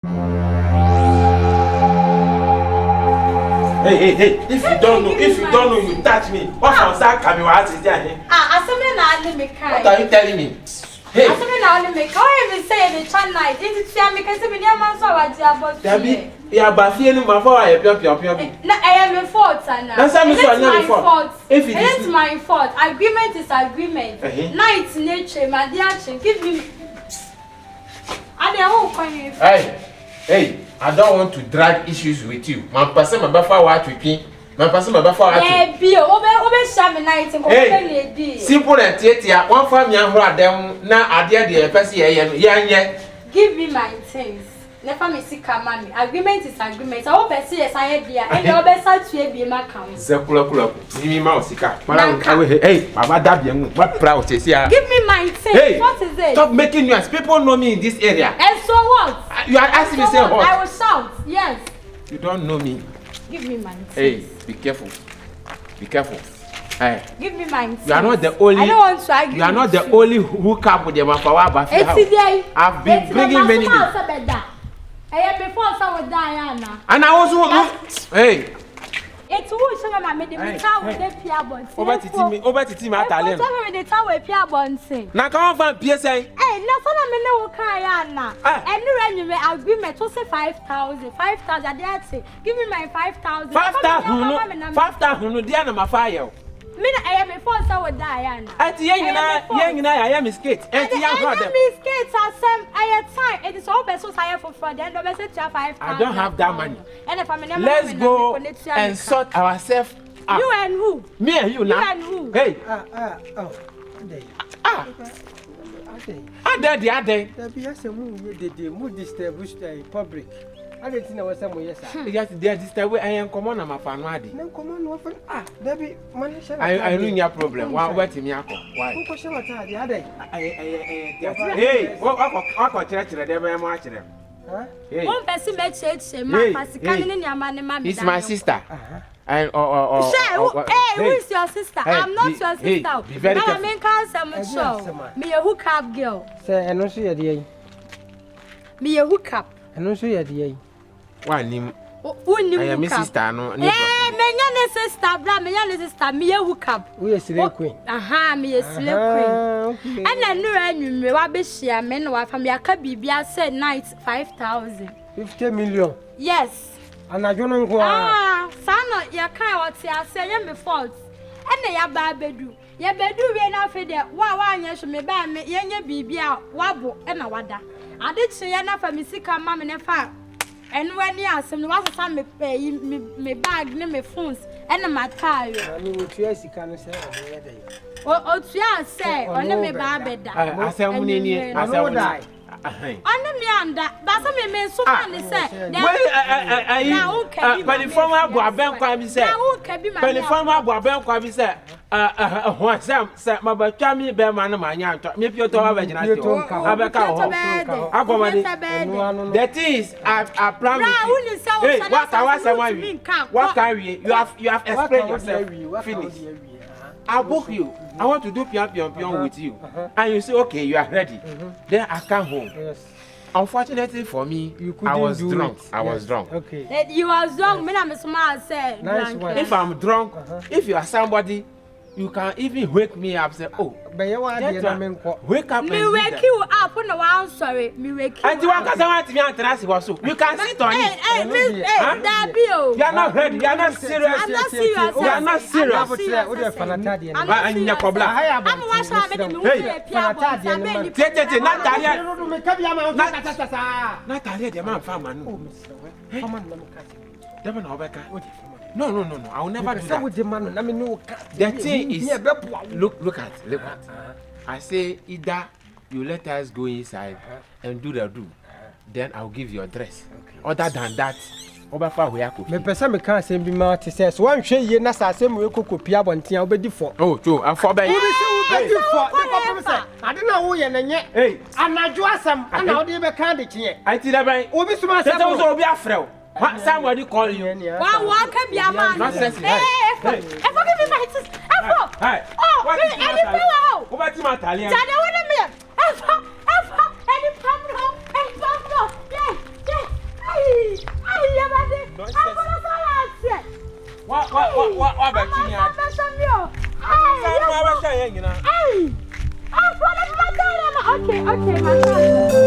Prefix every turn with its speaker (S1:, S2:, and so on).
S1: Hey, if you don't know, you touch me. What from that can be what is there? What are you telling me? Hey,
S2: I even say the channel. It's a because I'm a man, so I just
S1: Debbie, yeah, but feeling my fault. I
S2: am a fault, and
S1: my fault. If it
S2: is my fault, agreement is agreement. Night nature, my dear, give me.
S1: Hey, I don't want to drag issues with you. My person, my buffer, what with me. My person, my buffer,
S2: Hey,
S1: simple and theatre. One family and who them now are there, the person, yeah.
S2: Give me my things. Never me see come agreement is agreement. I hope I see a side dear, and your best to be my account.
S1: Zekula, me mouse, hey, Baba Dabian, what proud is here?
S2: Give me my things.
S1: Hey,
S2: what is it?
S1: Stop making noise. People know me in this area.
S2: And so what?
S1: You are asking me, say what?
S2: I will shout, yes.
S1: You don't know me.
S2: Give me my things.
S1: Hey, be careful. Be careful. Hey.
S2: Give me my things.
S1: You are not the only.
S2: I don't want to argue.
S1: You are not the only hookup with the Mafawa Bafi house. I've been bringing many people.
S2: I am before someone Diana.
S1: And I also want. Hey.
S2: It's who should have made the town with the Pia Bonsi.
S1: Over to team at Allen.
S2: The town with Pia Bonsi.
S1: Now come on from PSA.
S2: Hey, nothing I mean, Kayana. And you agreement to say 5,000. 5,000, I say. Give me my 5,000.
S1: 5,000, Diana, my fire.
S2: I am before someone Diana.
S1: At the young and I am a skate. And the young brother.
S2: Skates are some. I had time. It is all best so high for Friday. And the best 5,000.
S1: I don't have that money.
S2: And if I'm
S1: let's go and sort ourselves out.
S2: You and who?
S1: Me and you now.
S2: You and who?
S1: Hey. The other.
S3: Mood distribution public. I didn't know what someone yes.
S1: Yes, they disturb I am common on my family.
S3: No common often. Debbie,
S1: I knew your problem. Why?
S3: Who question what the other?
S1: Hey, what church they watch them?
S2: One person made change.
S1: It's my sister. And
S2: who is your sister? I'm not your sister. I'm in council. Me a hookup girl.
S3: Say, I know she had
S2: me a hookup.
S3: I know she had
S1: one name.
S2: I
S1: am Mrs. Stano.
S2: Me sister, me sister, me a hookup.
S3: We are slave queen.
S2: Aha, me a slave queen. And I knew me what be she a men or from your cabby said night 5,000.
S3: 50 million.
S2: Yes.
S3: And I don't know.
S2: Son, your car, what's your say, me fault. And ya babedu. Ya bedu we na fe de wa anya so me ba me yenye bibia wabo e na wada. Ade che ya na fa me sika ma me ne fa. Enu ani asem no wasesa me pay me bag ne me phones e na matire.
S3: Ani otua sika no se o ye dey.
S2: Otua se one me ba beda.
S1: Asem ni asem dai.
S2: Ane me anda ba se me so man say.
S1: But the former Boaben kwa bi say. But the former Boaben kwa bi say. Say my batami be man ma nya to me pio to ba jina to abeka ho agomani that is I plan hey what can we you have explained yourself finish I book you I want to do pion with you and you say okay you are ready then I come home unfortunately for me I was drunk
S2: okay you was drunk me na me smart say
S1: if I'm drunk if you are somebody you can even wake me up say oh
S3: wake up
S2: me wake you up no one sorry me wake you
S1: and you want to me antrasi waso you can sit on it
S2: that bio
S1: you are not ready you are not serious you are not serious and you problem
S2: I'm wash am me me
S1: tete Natalia the man farmer no Devon Obeka No. I will never do that. The thing is, look at. I say either you let us go inside and do the do, then I'll give you a dress. Okay. Other than that, Obafa we are cooking.
S3: Me person me can't say be mad to say. So one share ye na sa same we cook pia bontin obedi for.
S1: Oh, true. I'm for by.
S3: I don't know who you are. Hey, and I do some. And how do you be candy?
S1: I tell you, Obi Suma says also be afraid. Somebody call you.
S2: Wow, can be a man.
S1: Nonsense.
S2: Hey, forgive me, my sister.
S1: Hey,
S2: oh, any fellow.
S1: What about you, Italian?
S2: Any problem? Yeah.
S1: nonsense. What about you?
S2: Okay, my